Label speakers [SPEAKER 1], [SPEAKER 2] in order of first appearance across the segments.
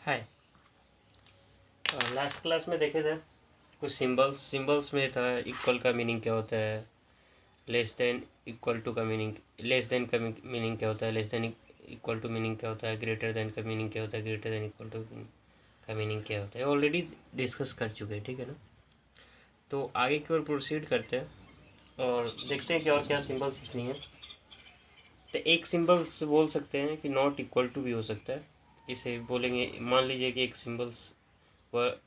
[SPEAKER 1] हाय। Last class में देखे थे कुछ सिंबल्स में था इक्वल का मीनिंग क्या होता है, लेस देन इक्वल टू का मीनिंग, लेस देन का मीनिंग क्या होता है, less than equal to meaning क्या होता है, ग्रेटर देन का मीनिंग क्या होता है, ग्रेटर देन इक्वल टू का मीनिंग क्या होता है। ऑलरेडी डिस्कस कर चुके हैं, ठीक है ना। तो आगे की ओर प्रोसीड करते हैं और देखते हैं कि और क्या सिंबल सीखनी है। तो एक सिंबल्स बोल सकते हैं कि नॉट इक्वल टू भी हो सकता है। इसे बोलेंगे, मान लीजिए कि एक सिंबल्स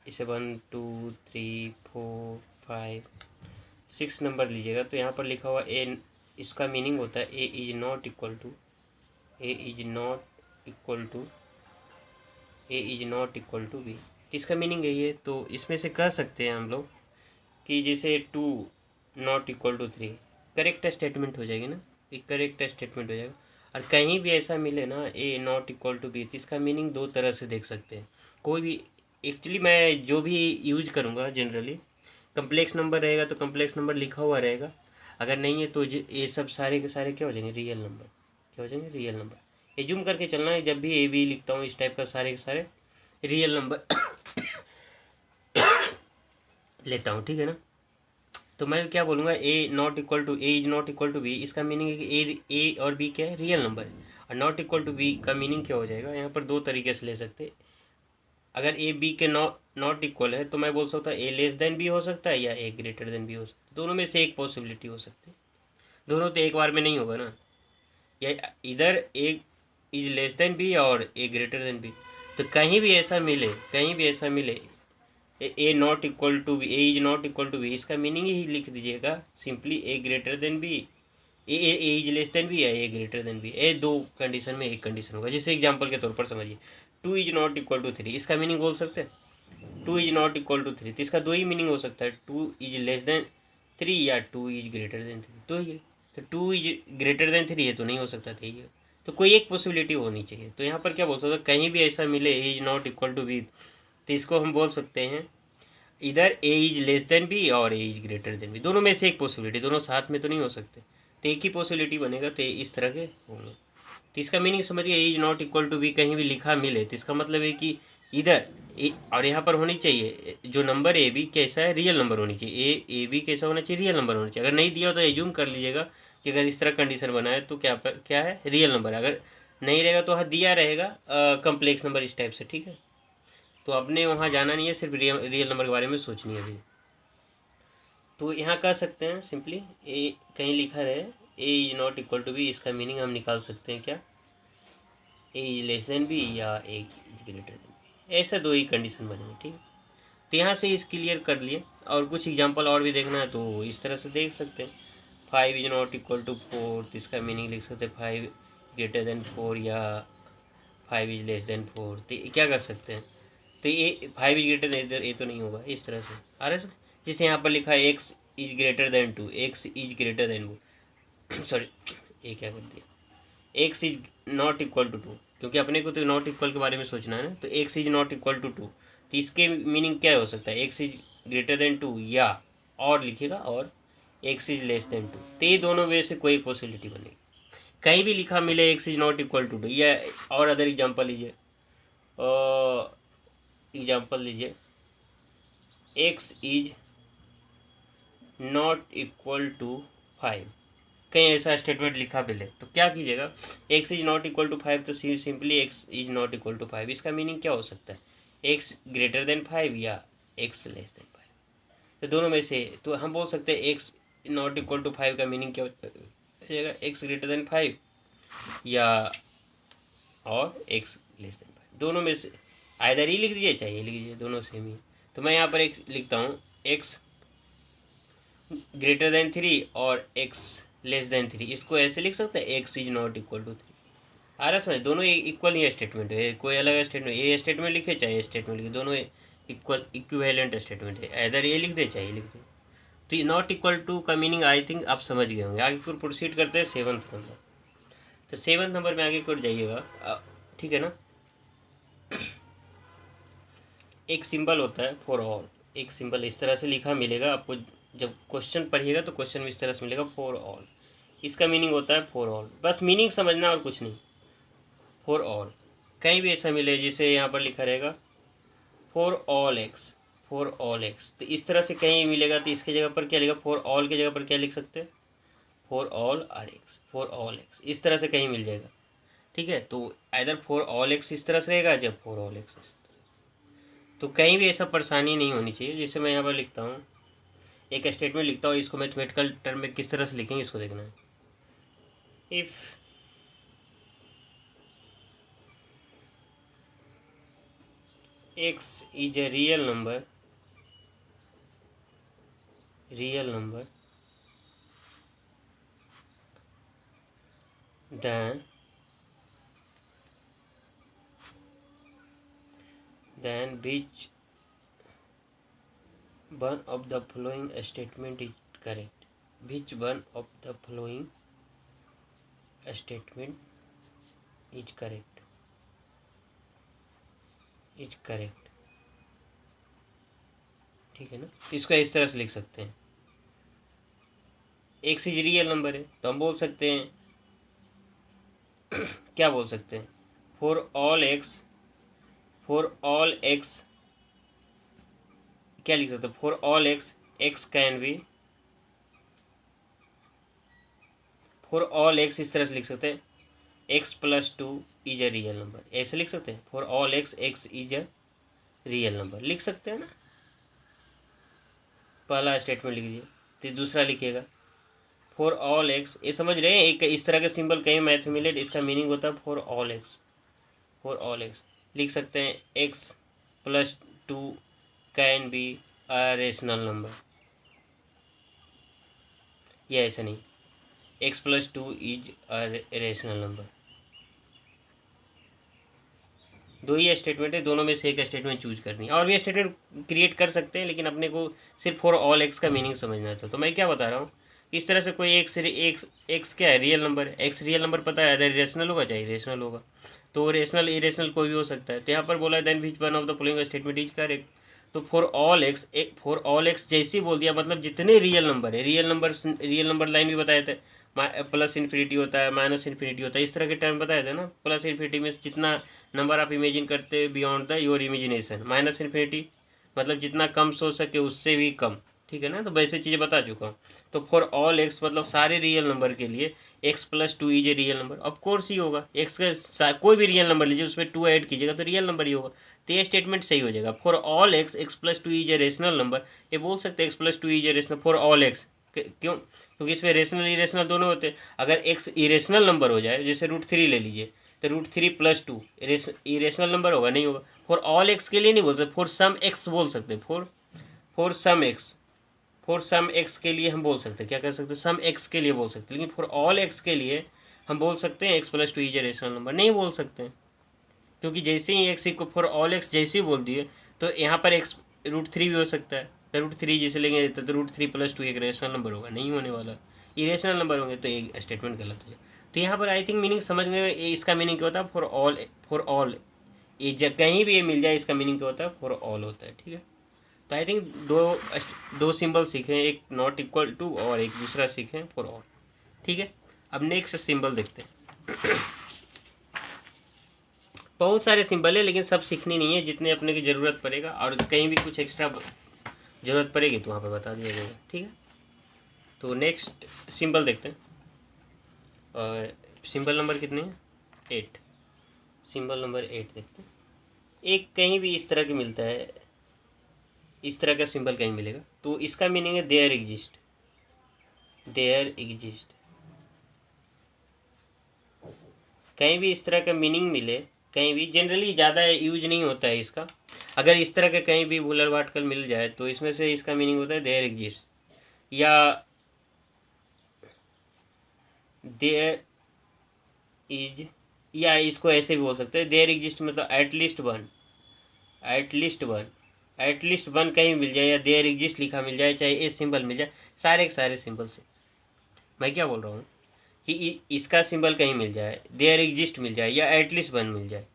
[SPEAKER 1] इसे 1 2 3 4 5 6 नंबर लीजिएगा, तो यहाँ पर लिखा हुआ ए, इसका मीनिंग होता है A is not equal to, A is not equal to, A is not equal to B. इसका मीनिंग यही है। तो इसमें से कह सकते हैं हम लोग कि जैसे 2 not equal to 3 correct statement हो जाएगी ना, एक करेक्ट स्टेटमेंट हो जाएगा। और कहीं भी ऐसा मिले ना ए नॉट इक्वल टू बी, तो इसका मीनिंग दो तरह से देख सकते हैं। कोई भी, एक्चुअली मैं जो भी यूज करूँगा जनरली, कम्प्लेक्स नंबर रहेगा तो कम्प्लेक्स नंबर लिखा हुआ रहेगा, अगर नहीं है तो ये सब सारे के सारे क्या हो जाएंगे, रियल नंबर। क्या हो जाएंगे, रियल नंबर। एज्यूम करके चलना है, जब भी ए बी लिखता हूँ इस टाइप का सारे के सारे रियल नंबर लेता हूँ, ठीक है ना। तो मैं क्या बोलूँगा, A not equal to, A is not equal to B, इसका मीनिंग है कि ए और बी क्या है, रियल नंबर है। और नॉट इक्वल टू बी का मीनिंग क्या हो जाएगा, यहाँ पर दो तरीके से ले सकते हैं। अगर ए बी के नॉट इक्वल है तो मैं बोल सकता हूँ ए लेस देन बी हो सकता है या ए ग्रेटर देन बी हो सकता है। दोनों में से एक पॉसिबिलिटी हो सकती है, दोनों तो एक बार में नहीं होगा ना। या इधर A is less than B और ए ग्रेटर देन बी। तो कहीं भी ऐसा मिले, कहीं भी ऐसा मिले A not equal to B, A is not equal to B, इसका मीनिंग ही लिख दीजिएगा simply A greater than B, A is less than B या ए ग्रेटर देन बी। ए दो कंडीशन में एक कंडीशन होगा। जैसे एग्जांपल के तौर पर समझिए, 2 इज नॉट इक्वल टू 3, इसका मीनिंग बोल सकते हैं 2 इज नॉट इक्वल टू 3, तो इसका दो ही मीनिंग हो सकता है, 2 इज लेस देन 3 या 2 इज ग्रेटर देन 3। तो ये तो 2 इज ग्रेटर देन 3 है तो नहीं हो सकता था ये, तो कोई एक पॉसिबिलिटी होनी चाहिए। तो यहाँ पर क्या बोल सकते हैं, कहीं भी ऐसा मिले A is not equal to B, तो इसको हम बोल सकते हैं इधर A is less than B और A is greater than B, दोनों में से एक पॉसिबिलिटी, दोनों साथ में तो नहीं हो सकते, तो एक ही पॉसिबिलिटी बनेगा, तो इस तरह के होंगे। तो इसका मीनिंग समझिए, A is not equal to B कहीं भी लिखा मिले तो इसका मतलब है कि इधर और यहाँ पर होनी चाहिए जो नंबर ए बी कैसा है, रियल नंबर होनी चाहिए। ए बी कैसा होना चाहिए, रियल नंबर होना चाहिए। अगर नहीं दिया हो तो एज्यूम कर लीजिएगा कि अगर इस तरह कंडीशन बना है तो क्या है, रियल नंबर है। अगर नहीं रहेगा तो हाँ दिया रहेगा कम्प्लेक्स नंबर इस टाइप से, ठीक है। तो आपने वहाँ जाना नहीं है, सिर्फ रियल नंबर के बारे में सोचनी है अभी। तो यहाँ कह सकते हैं सिंपली ए कहीं लिखा रहे A is not equal to B, इसका मीनिंग हम निकाल सकते हैं क्या, A is less than B या A is greater than B. ऐसा दो ही कंडीशन बनेंगे, ठीक है। तो यहाँ से इस क्लियर कर लिए, और कुछ एग्जांपल और भी देखना है तो इस तरह से देख सकते हैं। 5 इज नॉट इक्वल टू 4, तो इसका मीनिंग लिख सकते हैं 5 ग्रेटर देन 4 या 5 इज लेस देन 4। तो क्या कर सकते हैं, तो ये 5 इज ग्रेटर देन, ये तो नहीं होगा, इस तरह से आ रहा है। जैसे यहाँ पर लिखा है X is greater than 2, X is greater than वो सॉरी ये क्या कर दिया, X is not equal to 2, क्योंकि अपने को तो नॉट इक्वल के बारे में सोचना है ना। तो X is not equal to 2, तो इसके मीनिंग क्या हो सकता है, एक्स इज ग्रेटर देन 2 या और लिखेगा और एक्स इज लेस देन 2। तो ये दोनों वे से कोई पॉसिबिलिटी बनेगी। कहीं भी लिखा मिले X is not equal to 2 या और अदर एग्जाम्पल लीजिए, एग्जाम्पल लीजिए X is not equal to 5, कहीं ऐसा स्टेटमेंट लिखा मिले तो क्या कीजिएगा, X is not equal to 5, तो simply X is not equal to 5, इसका मीनिंग क्या हो सकता है, एक्स ग्रेटर देन 5 या एक्स लेस देन 5। तो दोनों में से तो हम बोल सकते हैं एक्स नॉट इक्वल टू 5 का मीनिंग क्या हो जाएगा, एक्स ग्रेटर देन 5 या और एक्स लेस देन 5। दोनों में से आइदर ही लिख दीजिए चाहे लिख दीजिए, दोनों सेम ही। तो मैं यहाँ पर एक लिखता हूँ एक्स ग्रेटर देन 3 और एक्स लेस देन 3, इसको ऐसे लिख सकते हैं X is not equal to 3। आ रहा समझ, दोनों इक्वल ही स्टेटमेंट है, कोई अलग स्टेटमेंट, ये स्टेटमेंट लिखे चाहे स्टेटमेंट लिखे, दोनों इक्वल इक्विवेलेंट स्टेटमेंट है, इधर ये लिख दे चाहे लिख दे। तो नॉट इक्वल टू का मीनिंग आई थिंक आप समझ गए होंगे। आगे फिर प्रोसीड करते हैं 7th नंबर। तो 7th नंबर में आगे की ओर जाइएगा, ठीक है ना। एक सिंबल होता है फॉर ऑल, एक सिंबल इस तरह से लिखा मिलेगा आपको, जब क्वेश्चन पढ़िएगा तो क्वेश्चन में इस तरह से मिलेगा फॉर ऑल, इसका मीनिंग होता है फॉर ऑल, बस मीनिंग समझना और कुछ नहीं। फॉर ऑल कहीं भी ऐसा मिले जिसे यहाँ पर लिखा रहेगा for all x, for all x, तो इस तरह से कहीं मिलेगा तो इसके जगह पर क्या लिखा, फॉर ऑल की जगह पर क्या लिख सकते हैं, for all R X, for all X, इस तरह से कहीं मिल जाएगा। ठीक है, तो इधर फॉर ऑल एक्स इस तरह से रहेगा, जब फॉर ऑल एक्स इस तरह, तो कहीं भी ऐसा परेशानी नहीं होनी चाहिए। जिससे मैं यहाँ पर लिखता हूँ, एक स्टेटमेंट लिखता हूँ, इसको मैथमेटिकल टर्म में किस तरह से लिखेंगे इसको देखना है। If x is a real number, then which one of the following statement is correct, which one of the following statement is correct, ठीक है ना। इसको इस तरह से लिख सकते हैं, एक्स इज रियल नंबर है तो हम बोल सकते हैं क्या बोल सकते हैं, फॉर ऑल एक्स क्या लिख सकते हैं, for all x can be, for all X इस तरह से लिख सकते हैं, x+2 is a real number, ऐसे लिख सकते हैं, for all x is a real number, लिख सकते हैं ना। पहला स्टेटमेंट लिख दीजिए, तो दूसरा लिखिएगा फॉर ऑल एक्स, ये समझ रहे हैं, एक इस तरह के सिंबल कहीं मैथ में मिले इसका मीनिंग होता है फॉर ऑल एक्स, लिख सकते हैं x+2 can be a rational number, या ऐसा नहीं, x+2 is a rational number. दो ही स्टेटमेंट है, दोनों में से एक स्टेटमेंट चूज करनी है, और भी स्टेटमेंट क्रिएट कर सकते हैं, लेकिन अपने को सिर्फ फॉर ऑल एक्स का मीनिंग समझना था। तो मैं क्या बता रहा हूँ, इस तरह से कोई एक्स क्या है, रियल नंबर है, एक्स रियल नंबर पता है, अदर रेशनल होगा चाहे रेशनल होगा, तो रेशनल इरेशनल कोई भी हो सकता है। तो यहाँ पर बोला है then which one of the following statement is correct, तो फॉर ऑल एक्स जैसे ही बोल दिया, मतलब जितने रियल नंबर है, रियल नंबर लाइन भी बताए थे, प्लस इन्फिनिटी होता है, माइनस इन्फिनिटी होता है, इस तरह के टर्म बताए थे ना। प्लस इन्फिनिटी में जितना नंबर आप इमेजिन करते हैं beyond the your imagination, minus infinity मतलब जितना कम सोच सके उससे भी कम, ठीक है ना। तो वैसे चीज़ें बता चुका हूँ। तो फॉर ऑल एक्स मतलब सारे रियल नंबर के लिए x+2 is a real number, of course ही होगा, एक्स का कोई भी रियल नंबर लीजिए उसमें 2 ऐड कीजिएगा तो रियल नंबर ही होगा, तो ये स्टेटमेंट सही हो जाएगा। For all x+2 is a rational number, ये बोल सकते हैं x+2 is a rational for all x, क्यों, क्योंकि इसमें रेशनल इरेशनल दोनों होते हैं। अगर एक्स इरेशनल नंबर हो जाए, जैसे √3 ले लीजिए, तो √3+2 इरेशनल नंबर होगा, नहीं होगा। फॉर ऑल एक्स के लिए नहीं बोल सकते, फॉर सम एक्स बोल सकते हैं, फॉर सम एक्स के लिए हम बोल सकते हैं, क्या कर सकते हैं, सम एक्स के लिए बोल सकते हैं, लेकिन फॉर ऑल एक्स के लिए हम बोल सकते हैं x+2 is a rational number, नहीं बोल सकते हैं, क्योंकि जैसे ही एक्स को फॉर ऑल एक्स जैसे ही बोल दिए तो यहाँ पर एक्स √3 भी हो सकता है, तो √3 जैसे लेंगे तो √3+2 एक रेशनल नंबर होगा, नहीं होने वाला, इरेशनल नंबर होंगे तो एक स्टेटमेंट गलत हो जाए। तो यहाँ पर आई थिंक मीनिंग समझ में, इसका मीनिंग क्या होता है, फॉर ऑल ये कहीं भी ये मिल जाए, इसका मीनिंग क्या होता है, फॉर ऑल होता है, ठीक है। तो आई थिंक दो सिंबल सीखें, एक नॉट इक्वल टू और एक दूसरा सीखें फॉर ऑल, ठीक है। अब नेक्स्ट सिंबल देखते हैं। बहुत सारे सिंबल है लेकिन सब सीखनी नहीं है, जितने अपने की ज़रूरत पड़ेगा, और कहीं भी कुछ एक्स्ट्रा ज़रूरत पड़ेगी तो वहाँ पर बता दिया जाएगा, ठीक है। तो नेक्स्ट सिंबल देखते हैं, और सिंबल नंबर कितने हैं, 8, सिंबल नंबर 8 देखते हैं। एक कहीं भी इस तरह के मिलता है, इस तरह का सिंबल कहीं मिलेगा तो इसका मीनिंग है देयर एग्जिस्ट, कहीं भी इस तरह का मीनिंग मिले, कहीं भी, जनरली ज़्यादा यूज नहीं होता है इसका, अगर इस तरह का कहीं भी भूलर भाटकल मिल जाए तो इसमें से इसका मीनिंग होता है देयर एग्जिस्ट, या देयर इज, या इसको ऐसे भी बोल सकते हैं देयर एग्जिस्ट मतलब एटलीस्ट वन कहीं मिल जाए, या देयर एग्जिस्ट लिखा मिल जाए, चाहे ए सिंबल मिल जाए, सारे के सारे सिंबल से मैं क्या बोल रहा हूँ कि इसका सिंबल कहीं मिल जाए, देयर एग्जिस्ट मिल जाए, या एटलीस्ट वन मिल जाए,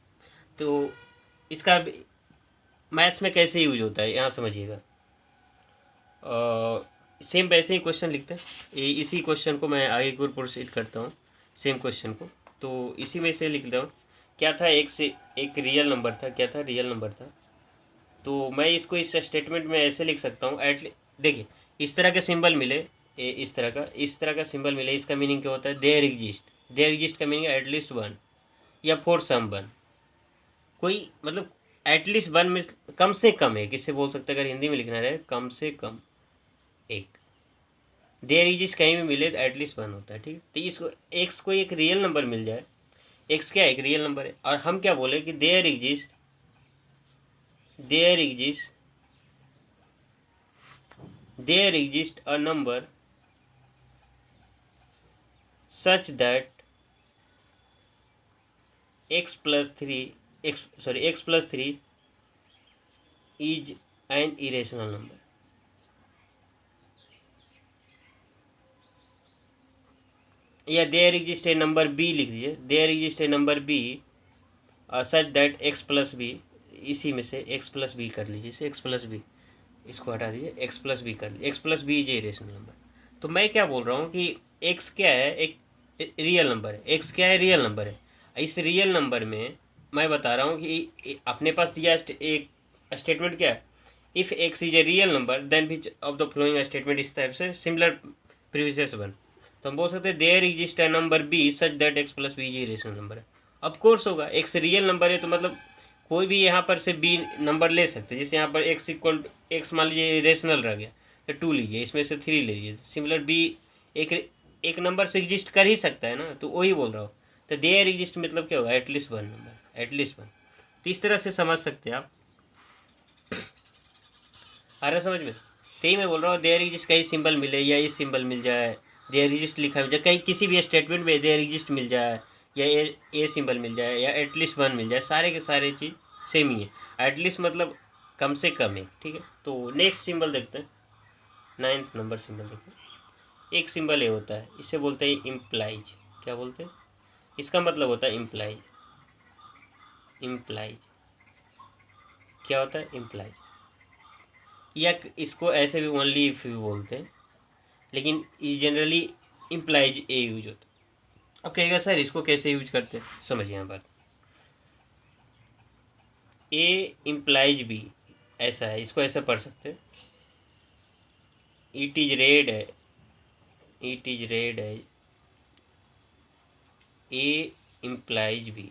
[SPEAKER 1] तो इसका मैथ्स में कैसे यूज होता है यहाँ समझिएगा। सेम वैसे ही क्वेश्चन लिखते हैं, इसी क्वेश्चन को मैं आगे की ओर प्रोसीड करता हूँ, सेम क्वेश्चन को, तो इसी में से लिख रहा हूँ क्या था, एक से एक रियल नंबर था, क्या था, रियल नंबर था। तो मैं इसको इस स्टेटमेंट में ऐसे लिख सकता हूँ, देखिए इस तरह के सिंबल मिले, इस तरह का सिंबल मिले, इसका मीनिंग क्या होता है, देयर एग्जिस्ट का मीनिंग एटलीस्ट वन या फॉर सम वन, कोई मतलब एटलीस्ट वन में कम से कम है, किससे बोल सकते हैं, अगर हिंदी में लिखना रहे कम से कम एक। देयर एग्जिस्ट कहीं भी मिले तो एटलीस्ट वन होता है, ठीक है। तो इसको एक्स को एक रियल नंबर मिल जाए, एक्स क्या है, एक रियल नंबर है, और हम क्या बोले कि there exist a number such that x plus 3 is an irrational number। या there exist a number B लिख दीजिए, there exist a number B such that X plus B, इसी में से एक्स प्लस बी कर लीजिए, एक्स प्लस बी, इसको हटा दीजिए, एक्स प्लस बी कर लीजिए, X plus B is a rational number. तो मैं क्या बोल रहा हूँ कि एक्स क्या है, एक रियल नंबर है, एक्स क्या है, रियल नंबर है। इस रियल नंबर में मैं बता रहा हूँ कि अपने पास दिया एक स्टेटमेंट क्या है, if X is a real number then which of the following statement, इस टाइप से सिमिलर प्रीवियस वन। तो हम बोल सकते हैं there exist a number B such that X plus B is rational number है। ऑफ कोर्स होगा, X real number है तो मतलब कोई भी यहाँ पर से बी नंबर ले सकते हैं। जैसे यहाँ पर एक्स मान लीजिए रेशनल रह गया तो 2 लीजिए, इसमें से 3 ले लीजिए, सिमिलर बी एक नंबर से एग्जिस्ट कर ही सकता है ना, तो वही बोल रहा हूँ। तो देयर एग्जिस्ट मतलब क्या होगा, at least one number, at least one. तो इस तरह से समझ सकते हैं आप, आ रहा समझ में। तो ही मैं बोल रहा हूँ, देयर एग्जिस्ट कहीं सिंबल मिले या ये सिंबल मिल जाए, देयर एग्जिस्ट लिखा मिल जाए, कहीं किसी भी स्टेटमेंट में देयर एग्जिस्ट मिल जाए या ए सिंबल मिल जाए या एटलीस्ट वन मिल जाए, सारे के सारे चीज़ सेम ही है। एटलीस्ट मतलब कम से कम है, ठीक है। तो नेक्स्ट सिंबल देखते हैं, 9th नंबर सिंबल देखते हैं। एक सिंबल ये होता है, इसे बोलते हैं इम्प्लाइज। क्या बोलते हैं, इसका मतलब होता है इम्प्लाइज। इम्प्लाइज क्या होता है, इम्प्लाइज, या इसको ऐसे भी ओनली इफ भी बोलते हैं, लेकिन जनरली इम्प्लाइज ए यूज होता है। अब कहेगा सर इसको कैसे यूज करते हैं, समझिए यहाँ पर, ए इम्प्लाइज बी ऐसा है, इसको ऐसा पढ़ सकते हैं, इट इज रेड है, इट इज रेड है, ए इम्प्लाइज बी,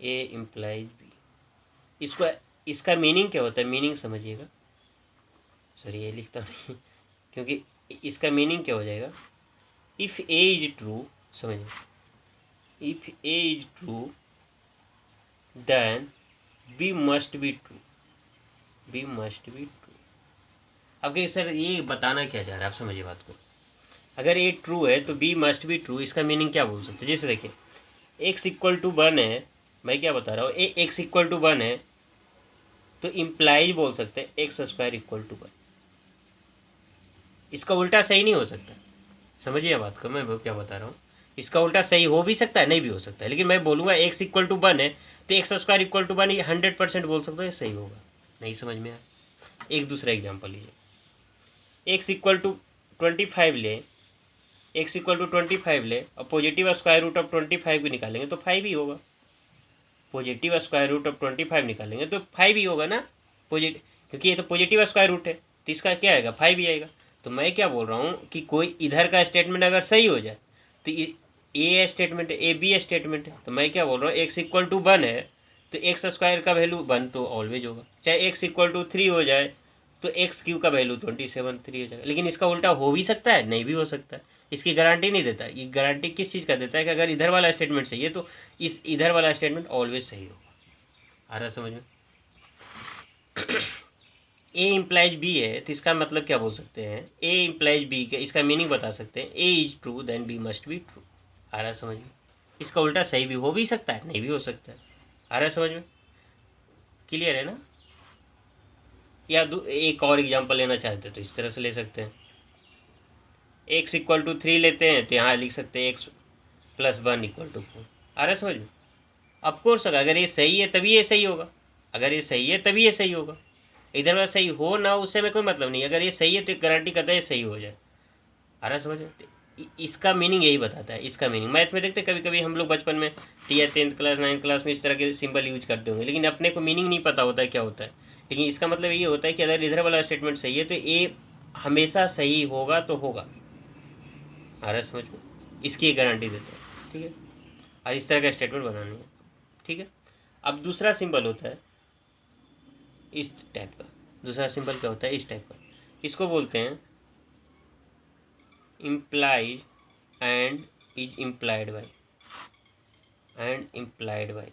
[SPEAKER 1] ए इम्प्लाइज बी। इसको इसका मीनिंग क्या होता है, मीनिंग समझिएगा, सॉरी ये लिखता नहीं क्योंकि इसका मीनिंग क्या हो जाएगा, इफ़ ए इज ट्रू, समझिए, if A is true then B must be true, B must be true. अब कहिए सर ये बताना क्या चाह रहा है, आप समझिए बात को। अगर ए ट्रू है तो बी मस्ट बी ट्रू, इसका मीनिंग क्या बोल सकते हैं। जैसे देखिए एक्स इक्वल टू 1 है, मैं क्या बता रहा हूँ, ए एक्स इक्वल टू 1 है तो इम्प्लाइज बोल सकते हैं एक्स स्क्वायर इक्वल टू 1। इसका उल्टा सही नहीं हो सकता, समझिए बात को, मैं क्या बता रहा हूँ। इसका उल्टा सही हो भी सकता है, नहीं भी हो सकता है, लेकिन मैं बोलूँगा एक्स इक्वल टू 1 है तो एक्स स्क्वायर इक्वल टू 1 100% बोल सकता हूँ, ये सही होगा। नहीं समझ में आया। एक दूसरा एग्जाम्पल लीजिए, एक्स इक्वल टू 25 ले, एक्स इक्वल टू 25 ले और पॉजिटिव स्क्वायर रूट ऑफ 25 को निकालेंगे तो 5 ही होगा। पॉजिटिव स्क्वायर रूट ऑफ 25 निकालेंगे तो 5 ही होगा ना, पॉजिटिव, क्योंकि ये तो पॉजिटिव स्क्वायर रूट है तो इसका क्या आएगा, 5 ही आएगा। तो मैं क्या बोल रहा हूँ कि कोई इधर का स्टेटमेंट अगर सही हो जाए तो ए स्टेटमेंट है, ए बी स्टेटमेंट है, तो मैं क्या बोल रहा हूँ, एक्स इक्वल टू 1 है तो एक्स स्क्वायर का वैल्यू 1 तो ऑलवेज होगा। चाहे एक्स इक्वल टू 3 हो जाए तो एक्स क्यू का वैल्यू 27 3 हो जाएगा। लेकिन इसका उल्टा हो भी सकता है, नहीं भी हो सकता है, इसकी गारंटी नहीं देता। ये गारंटी किस चीज़ का देता है कि अगर इधर वाला स्टेटमेंट सही है तो इस इधर वाला स्टेटमेंट ऑलवेज सही होगा। आ रहा समझ में। ए इम्प्लाइज बी है तो इसका मतलब क्या बोल सकते हैं, ए इम्प्लाइज बी के इसका मीनिंग बता सकते हैं, A is true then B must be true. आ रहा समझ में। इसका उल्टा सही भी हो भी सकता है, नहीं भी हो सकता है। आ रहा समझ में, क्लियर है ना। या एक और एग्जांपल लेना चाहते हैं तो इस तरह से ले सकते हैं, एक्स इक्वल टू 3 लेते हैं तो यहाँ लिख सकते हैं एक्स प्लस 1 इक्वल टू 4। आ रहा समझ में। ऑफकोर्स अगर ये सही है तभी ये सही होगा, अगर ये सही है तभी ये सही होगा। इधर वाला सही हो ना उससे में कोई मतलब नहीं, अगर ये सही है तो गारंटी करता है ये सही हो जाए। आ रहा समझ में। इसका मीनिंग यही बताता है। इसका मीनिंग मैथ में देखते कभी कभी हम लोग बचपन में 10th क्लास 9th क्लास में इस तरह के सिंबल यूज करते होंगे, लेकिन अपने को मीनिंग नहीं पता होता है क्या होता है। लेकिन इसका मतलब ये होता है कि अगर इधर वाला स्टेटमेंट सही है तो ए हमेशा सही होगा तो होगा। आ रहा है समझ में? इसकी गारंटी देते हैं, ठीक है। और इस तरह का स्टेटमेंट बनानी है, ठीक है। अब दूसरा सिंबल होता है इस टाइप का। दूसरा सिंबल क्या होता है? इस टाइप का। इसको बोलते हैं implies and is implied by, and implied by.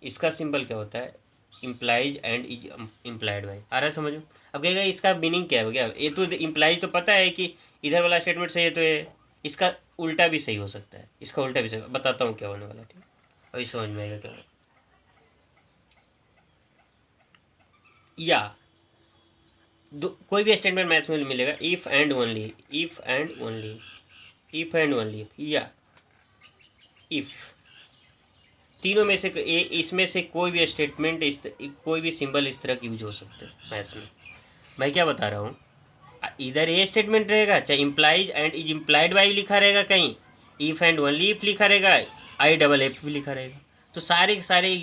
[SPEAKER 1] इसका सिंबल क्या होता है? Implies and is implied by. आ रहा है समझ में? अब कहेगा इसका मीनिंग क्या है? क्या ये तो इम्प्लाइज तो पता है कि इधर वाला स्टेटमेंट सही है, तो ये इसका उल्टा भी सही हो सकता है। इसका उल्टा भी सही, बताता हूँ क्या होने वाला, ठीक है। अभी समझ में आएगा क्या। या कोई भी स्टेटमेंट मैथ्स में मिलेगा, if and only, if and only, if and only, या इफ़, तीनों में से इसमें से कोई भी स्टेटमेंट कोई भी सिंबल इस तरह की यूज हो सकते हैं मैथ्स में। मैं क्या बता रहा हूँ, इधर ये स्टेटमेंट रहेगा, चाहे implies and is implied by लिखा रहेगा, कहीं इफ़ एंड ओनली इफ लिखा रहेगा, IFF भी लिखा रहेगा, तो सारे के सारे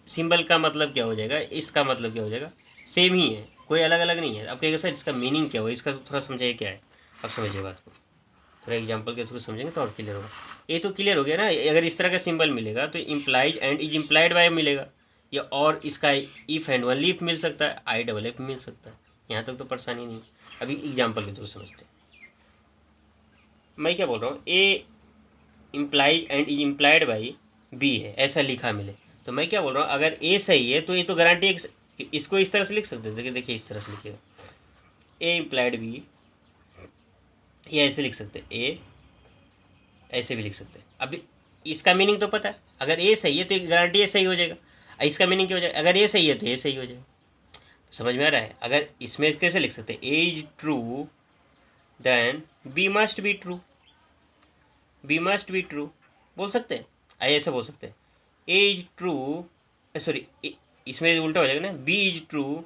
[SPEAKER 1] सिंबल का मतलब क्या हो जाएगा? इसका मतलब क्या हो जाएगा? सेम ही है, कोई अलग अलग नहीं है। अब कहेगा सर इसका मीनिंग क्या होगा, इसका थोड़ा समझाइए क्या है। अब समझिए बात को, थोड़ा एग्जांपल के थ्रू समझेंगे तो और क्लियर होगा। ये तो क्लियर हो गया ना, अगर इस तरह का सिंबल मिलेगा तो implies and is implied by मिलेगा, या और इसका इफ़ एंड ओनली इफ मिल सकता है, IFF मिल सकता है। यहाँ तक तो परेशानी नहीं। अभी एग्जांपल के थ्रू समझते हैं। मैं क्या बोल रहा हूँ, A implies and is implied by B है, ऐसा लिखा मिले, तो मैं क्या बोल रहा हूँ, अगर ए सही है तो ये तो गारंटी एक, इसको इस तरह से लिख सकते थे। देखिए इस तरह से लिखिएगा, ए इम्प्लाइड बी, या ऐसे लिख सकते हैं, ए ऐसे भी लिख सकते हैं। अब इसका मीनिंग तो पता है, अगर ए सही है तो गारंटी ए सही हो जाएगा। इसका मीनिंग क्या हो जाएगा? अगर ए सही है तो ए सही हो जाएगा। समझ में आ रहा है? अगर इसमें कैसे लिख सकते हैं, A is true then B must be true, B must be true बोल सकते हैं, ऐसे बोल सकते हैं। ए इज ट्रू, सॉरी इसमें उल्टा हो जाएगा ना, B is true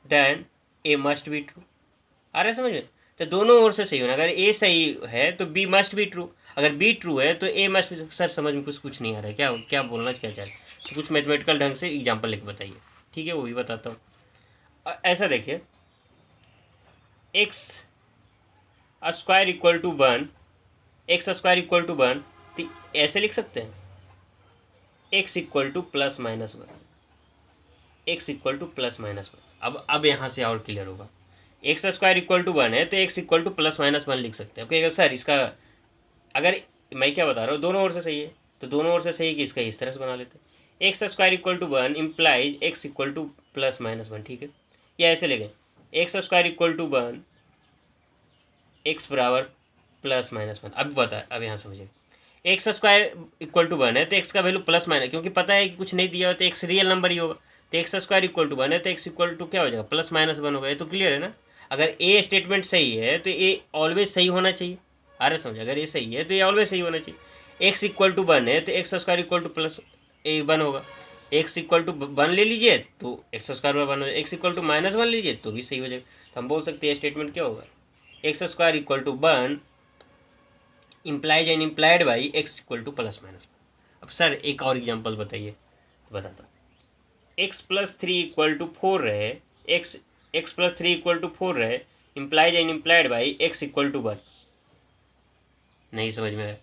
[SPEAKER 1] then A must be true. आ रहा है समझ में? तो दोनों ओर से सही होना, अगर ए सही है तो बी मस्ट बी ट्रू, अगर बी ट्रू है तो ए मस्ट बी। सर समझ में कुछ नहीं आ रहा है, क्या क्या बोलना क्या चाह रहे, तो कुछ मैथमेटिकल ढंग से एग्जाम्पल लेके बताइए, ठीक है, वो भी बताता हूँ। ऐसा देखिए, X square equal to 1, X square equal to 1, तो ऐसे लिख सकते हैं, x equal to plus minus 1, X equal to plus minus 1। अब यहाँ से और क्लियर होगा, एक्स स्क्वायर इक्वल टू 1 है तो x equal to plus minus 1 लिख सकते हैं। ओके सर, इसका अगर मैं क्या बता रहा हूँ, दोनों ओर से सही है, तो दोनों ओर से सही है कि इसका इस तरह से बना लेते हैं, X square equal to 1 implies X equal to plus minus 1, ठीक है। या ऐसे लेंगे, X square equal to 1 X बराबर प्लस माइनस 1। अब बता, अब यहाँ समझिए, एक्स स्क्वायर इक्वल टू 1 है तो एक्स का वैल्यू प्लस माइनस, क्योंकि पता है कि कुछ नहीं दिया हो तो एक्स रियल नंबर ही होगा, तो एक्स स्क्वायर इक्वल टू 1 है तो एक्स इक्वल टू क्या हो जाएगा? प्लस माइनस 1 होगा। ये तो क्लियर है ना? अगर ए स्टेटमेंट सही है तो ए ऑलवेज सही होना चाहिए। अरे समझे, अगर ये सही है तो ये ऑलवेज सही होना चाहिए। एक्स इक्वल टू 1 है तो x square equal to plus 1 होगा। एक्स इक्वल टू 1 ले लीजिए तो एक्स स्क्वायर 1 हो जाएगा, एक्स इक्वल टू माइनस 1 लीजिए तो भी सही हो जाएगा। तो हम बोल सकते हैं स्टेटमेंट क्या होगा, X square equal to 1 implies and implied by x equal to plus minus 1। अब सर एक और एग्जांपल बताइए, तो बताता हूँ, एक्स प्लस 3 इक्वल टू 4 रहे, एक्स प्लस 3 इक्वल टू 4 रहे, implies and implied by x equal to 1। नहीं समझ में आया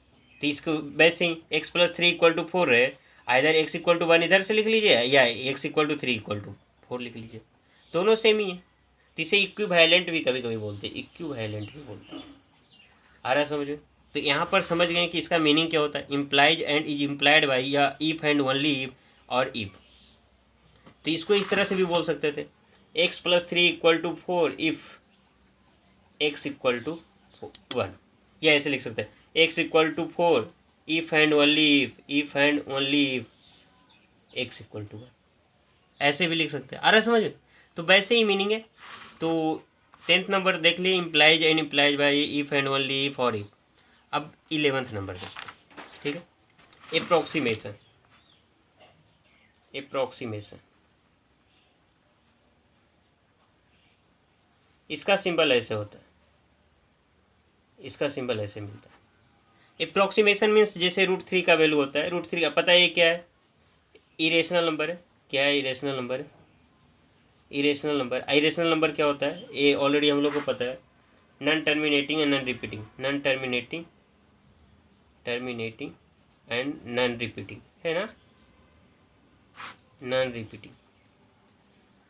[SPEAKER 1] तो इसको वैसे ही एक्स प्लस 3 इक्वल टू 4 रहे, आइधर एक्स इक्वल टू 1 इधर से लिख लीजिए, या x equal to 3 equal to 4 लिख लीजिए, दोनों सेम ही है। तो इसे इक्विवेलेंट भी कभी कभी बोलते हैं, इक्विवेलेंट भी बोलते हैं। आ रहा है समझ में? तो यहाँ पर समझ गए कि इसका मीनिंग क्या होता है, implies and is implied by, या इफ एंड ओनली इफ और इफ। तो इसको इस तरह से भी बोल सकते थे, x plus 3 equal to 4 if x equal to 1, या ऐसे लिख सकते हैं, x equal to 4 if and only if and only if x equal to 1, ऐसे भी लिख सकते हैं। आ रहा है समझ में? तो वैसे ही मीनिंग है। तो 10th नंबर देख लिए, implies and implies by if and only if और इफ। अब 11th नंबर देखते हैं, ठीक है। एप्रोक्सीमेशन, एप्रोक्सीमेशन, इसका सिंबल ऐसे होता है, इसका सिंबल ऐसे मिलता है। अप्रॉक्सीमेशन मीन्स जैसे √3 का वैल्यू होता है, √3 का पता है ये क्या है, इरेशनल नंबर है। क्या है, इरेशनल नंबर है। इरेशनल नंबर, इरेशनल नंबर क्या होता है ये ऑलरेडी हम लोग को पता है, non terminating and non repeating, non terminating and non repeating, है ना, नॉन रिपीटिंग।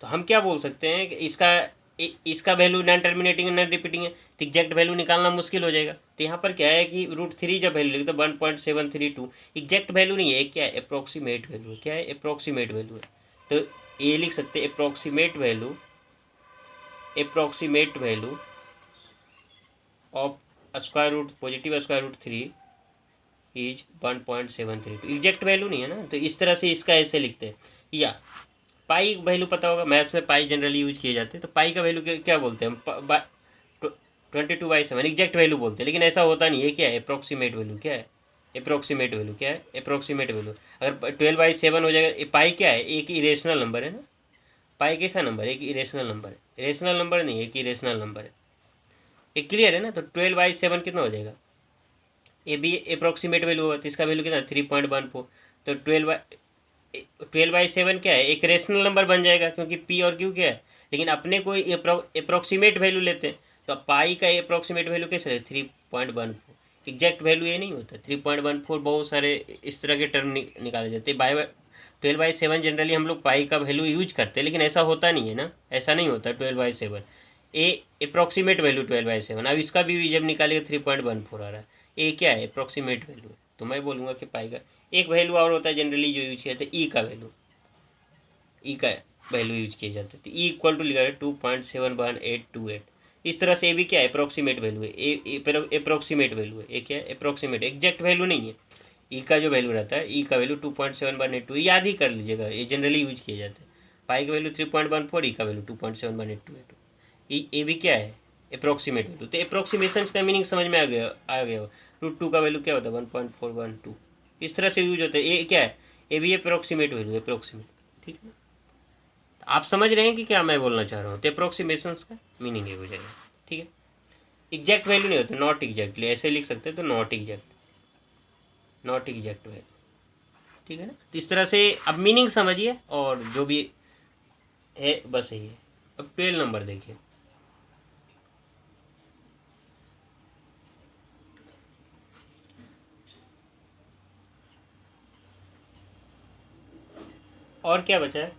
[SPEAKER 1] तो हम क्या बोल सकते हैं कि इसका value non terminating and non repeating है, तो एग्जैक्ट वैल्यू निकालना मुश्किल हो जाएगा। तो यहाँ पर क्या है कि √3 जब वैल्यू लिखते 1.732, एग्जैक्ट वैल्यू नहीं है, क्या है, अप्रॉक्सीमेट वैल्यू है। क्या है, अप्रॉक्सीमेट वैल्यू है। तो ये लिख सकते हैं approximate value of positive √3 is 1.732, exact value नहीं है ना। तो इस तरह से इसका ऐसे लिखते हैं। या पाई वैल्यू पता होगा, मैथ्स में पाई जनरली यूज किए जाते हैं। तो पाई का वैल्यू क्या बोलते हैं हम, 22/7 एग्जैक्ट वैल्यू बोलते हैं, लेकिन ऐसा होता नहीं है। क्या है, अप्रॉक्सीमेट वैल्यू। क्या है, अप्रॉक्सीमेट वैल्यू। क्या है, अप्रॉक्सीमेट वैल्यू। अगर 12/7 हो जाएगा, पाई क्या है, एक इरेशनल नंबर है ना। पाई कैसा नंबर है, एक इरेशनल नंबर है, इरेशनल नंबर नहीं है, एक इरेशनल नंबर है। एक क्लियर है ना। तो 12/7 कितना हो जाएगा, ये भी अप्रॉक्सीमेट वैल्यू होगा, तो इसका वैल्यू कितना 3.14। तो 12/7 क्या है, एक रेशनल नंबर बन जाएगा, क्योंकि पी और क्यू क्या है, लेकिन अपने को अप्रॉक्सीमेट वैल्यू लेते हैं। तो पाई का अप्रॉक्सीमेट वैल्यू कैसे है, 3.14, एग्जैक्ट वैल्यू ये नहीं होता 3.14। बहुत सारे इस तरह के टर्म निकाले जाते हैं। 12/7 जनरली हम लोग पाई का वैल्यू यूज करते हैं, लेकिन ऐसा होता नहीं है ना, ऐसा नहीं होता 12/7। ए अप्रॉक्सीमेट वैल्यू 12/7। अब इसका भी जब निकालेगा 3.14 आ रहा है, ये क्या है, अप्रॉक्सीमेट वैल्यू है। तो मैं बोलूँगा कि पाई का एक वैल्यू और होता है जनरली जो यूज किया जाता है, ई का वैल्यू, ई का वैल्यू यूज किए जाते हैं। तो ई इक्वल टू लिखा है 2.71828। इस तरह से ये भी क्या है, अप्रॉक्सीमेट वैल्यू है, अप्रॉक्सीमेट वैल्यू है। ये क्या है, अप्रॉक्सीमेट, एग्जैक्ट वैल्यू नहीं है। ई का जो वैल्यू रहता है, ई का वैल्यू 2.7182, याद ही कर लीजिएगा, ये जनरली यूज किए जाते हैं। पाई का वैल्यू 3.14, ई का वैल्यू 2.7182। ये भी क्या है, अप्रॉक्सीमेट वैल्यू। तो अप्रॉक्सीमेशन का मीनिंग समझ में आ गया हो। √2 का वैल्यू क्या होता है, 1.412। इस तरह से यूज होता है। ये क्या है, ये भी अप्रॉक्सीमेट वैल्यू है, अप्रॉक्सीमेट। ठीक है, तो आप समझ रहे हैं कि क्या मैं बोलना चाह रहा हूँ। तो अप्रॉक्सीमेशन का मीनिंग ये हो जाएगा। ठीक है, एग्जैक्ट वैल्यू नहीं होता, नॉट एग्जैक्टली, ऐसे लिख सकते हैं। तो नॉट एग्जैक्ट वैल्यू। ठीक है ना। तो इस तरह से अब मीनिंग समझिए, और जो भी है बस यही है। अब 12 नंबर देखिए। और क्या बचा है,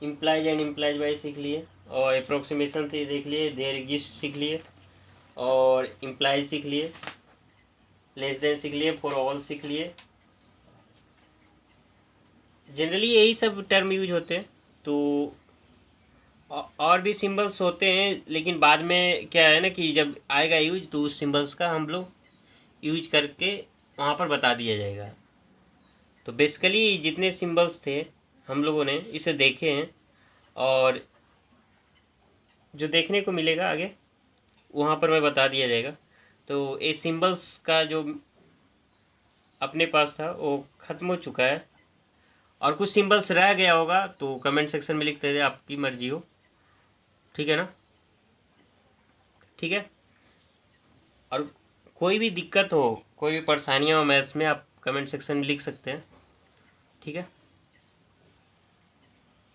[SPEAKER 1] इम्प्लाइज एंड इम्प्लाइज बाय सीख लिए, और अप्रोक्सीमेशन से देख लिए, देयर एग्जिस्ट सीख लिए, और इम्प्लाइज सीख लिए, लेस देन सीख लिए, फॉर ऑल सीख लिए। जनरली यही सब टर्म यूज होते हैं। तो और भी सिंबल्स होते हैं, लेकिन बाद में क्या है ना कि जब आएगा यूज, तो उस सिंबल्स का हम लोग यूज करके वहाँ पर बता दिया जाएगा। तो बेसिकली जितने सिंबल्स थे हम लोगों ने इसे देखे हैं, और जो देखने को मिलेगा आगे वहाँ पर मैं बता दिया जाएगा। तो ये सिंबल्स का जो अपने पास था वो ख़त्म हो चुका है, और कुछ सिंबल्स रह गया होगा तो कमेंट सेक्शन में लिखते थे, आपकी मर्जी हो। ठीक है ना, ठीक है। और कोई भी दिक्कत हो, कोई भी परेशानियाँ हो मैथ्स में, आप कमेंट सेक्शन में लिख सकते हैं। ठीक है,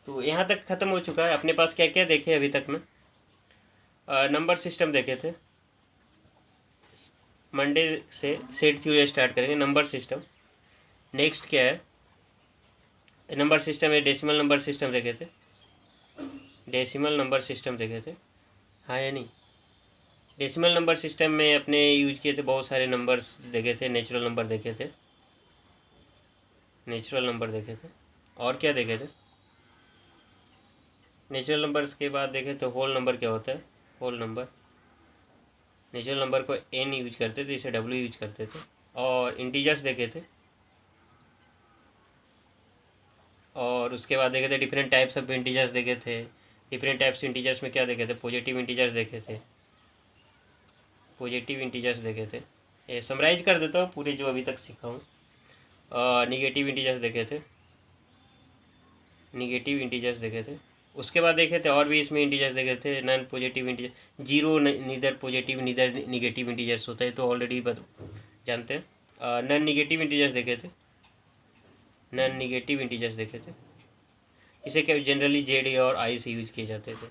[SPEAKER 1] तो यहाँ तक ख़त्म हो चुका है। अपने पास क्या क्या देखे अभी तक में, नंबर सिस्टम देखे थे। मंडे से सेट थ्योरी स्टार्ट करेंगे, नंबर सिस्टम। नेक्स्ट क्या है, नंबर सिस्टम है, डेसिमल नंबर सिस्टम देखे थे, डेसिमल नंबर सिस्टम देखे थे, हाँ या नहीं। डेसिमल नंबर सिस्टम में अपने यूज किए थे, बहुत सारे नंबर्स देखे थे, नेचुरल नंबर देखे थे, नेचुरल नंबर देखे थे। और क्या देखे थे, नेचुरल नंबर्स के बाद देखे तो होल नंबर क्या होता है, होल नंबर। नेचुरल नंबर को एन यूज करते थे, इसे डब्ल्यू यूज करते थे। और इंटीजर्स देखे थे, और उसके बाद देखे थे डिफरेंट टाइप्स ऑफ इंटीजर्स देखे थे। डिफरेंट टाइप्स इंटीजर्स में क्या देखे थे, पॉजिटिव इंटीजर्स देखे थे, पॉजिटिव इंटीजर्स देखे थे। ये समराइज कर देता हूँ पूरे जो अभी तक सीखा हूँ। निगेटिव इंटीजर्स देखे थे, निगेटिव इंटीजर्स देखे थे। उसके बाद देखे थे और भी इसमें इंटीजर्स देखे थे, non positive integer, zero neither positive neither negative integers होता है, तो ऑलरेडी जानते हैं। नॉन निगेटिव इंटीजर्स देखे थे, नॉन निगेटिव इंटीजर्स देखे थे, इसे क्या जनरली जेड और आई से यूज किए जाते थे।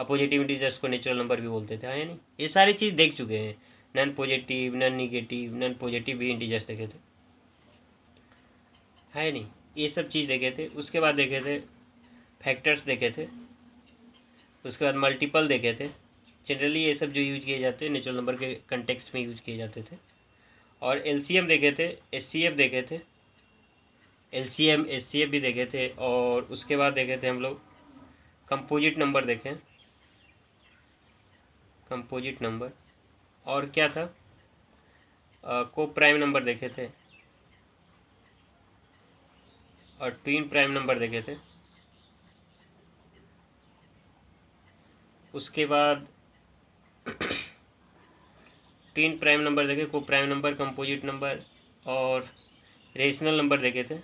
[SPEAKER 1] अब पॉजिटिव इंटीजर्स को नेचुरल नंबर भी बोलते थे, हाँ या नहीं, ये सारी चीज़ देख चुके हैं। Non positive, non negative, non positive भी इंटीजर्स देखे थे, है नहीं, ये सब चीज़ देखे थे। उसके बाद देखे थे फैक्टर्स देखे थे, उसके बाद मल्टीपल देखे थे। जनरली ये सब जो यूज किए जाते हैं नेचुरल नंबर के कंटेक्स्ट में यूज किए जाते थे। और एलसीएम देखे थे, एचसीएफ देखे थे, एलसीएम एचसीएफ भी देखे थे। और उसके बाद देखे थे हम लोग कंपोजिट नंबर देखे, कंपोजिट नंबर, और क्या था, को प्राइम नंबर देखे थे, और ट्विन प्राइम नंबर देखे थे। उसके बाद ट्विन प्राइम नंबर देखे, को प्राइम नंबर, कंपोजिट नंबर, और रेशनल नंबर देखे थे।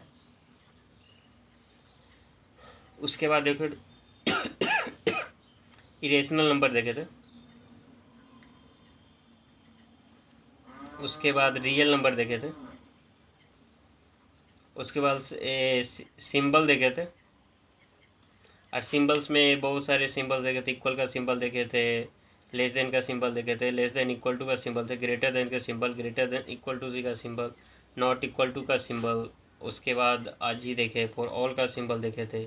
[SPEAKER 1] उसके बाद देखो इरेशनल नंबर देखे थे। उसके बाद रियल नंबर देखे थे। उसके बाद सिंबल देखे थे, और सिंबल्स में बहुत सारे सिंबल देखे थे। इक्वल का सिंबल देखे थे, लेस देन का सिंबल देखे थे, लेस देन इक्वल टू का सिंबल थे, ग्रेटर देन का symbol, greater than equal to सी का सिंबल, नॉट इक्वल टू का सिंबल। उसके बाद आज ही देखे फॉर ऑल का सिंबल देखे थे।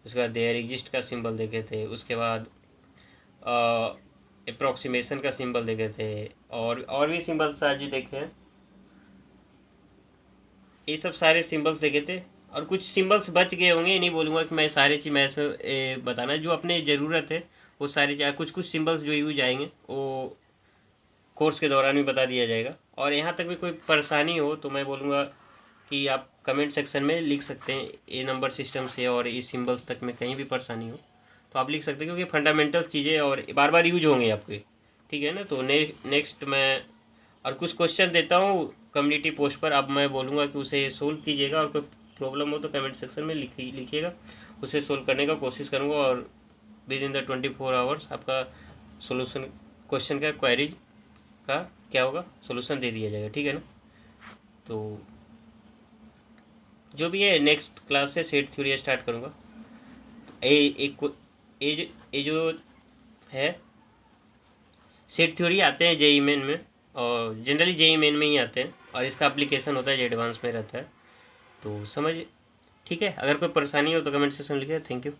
[SPEAKER 1] उसके बाद देयर एग्जिस्ट का सिंबल देखे थे। उसके बाद अप्रॉक्सीमेशन का सिंबल देखे थे, और भी सिंबल्स आज ही देखे हैं। ये सब सारे सिंबल्स देखे थे, और कुछ सिंबल्स बच गए होंगे, नहीं बोलूँगा कि मैं सारी चीज़ मैं इसमें बताना, जो अपने ज़रूरत है वो सारी चीज़, कुछ कुछ सिंबल्स जो यूज आएंगे वो कोर्स के दौरान भी बता दिया जाएगा। और यहाँ तक भी कोई परेशानी हो तो मैं बोलूँगा कि आप कमेंट सेक्शन में लिख सकते हैं। ये नंबर सिस्टम से और इस सिंबल्स तक में कहीं भी परेशानी हो तो आप लिख सकते हैं, क्योंकि फंडामेंटल चीज़ें और बार बार यूज होंगे आपके, ठीक है ना। तो नेक्स्ट मैं और कुछ क्वेश्चन देता हूँ कम्युनिटी पोस्ट पर, अब मैं बोलूँगा कि उसे सोल्व कीजिएगा, और कोई प्रॉब्लम हो तो कमेंट सेक्शन में लिखिएगा, उसे सोल्व करने का कोशिश करूँगा, और विद इन द 24 आवर्स आपका सोल्यूशन, क्वेश्चन का क्वेरीज का क्या होगा, सोल्यूशन दे दिया जाएगा, ठीक है ना। तो जो भी है नेक्स्ट क्लास से सेट थ्योरी स्टार्ट करूँगा। ये जो है सेट थ्योरी आते हैं जेई मेन में, और जनरली जेई मेन में ही आते हैं, और इसका एप्लीकेशन होता है जो एडवांस में रहता है, तो समझ ठीक है। अगर कोई परेशानी हो तो कमेंट सेक्शन में लिखिए। Thank you.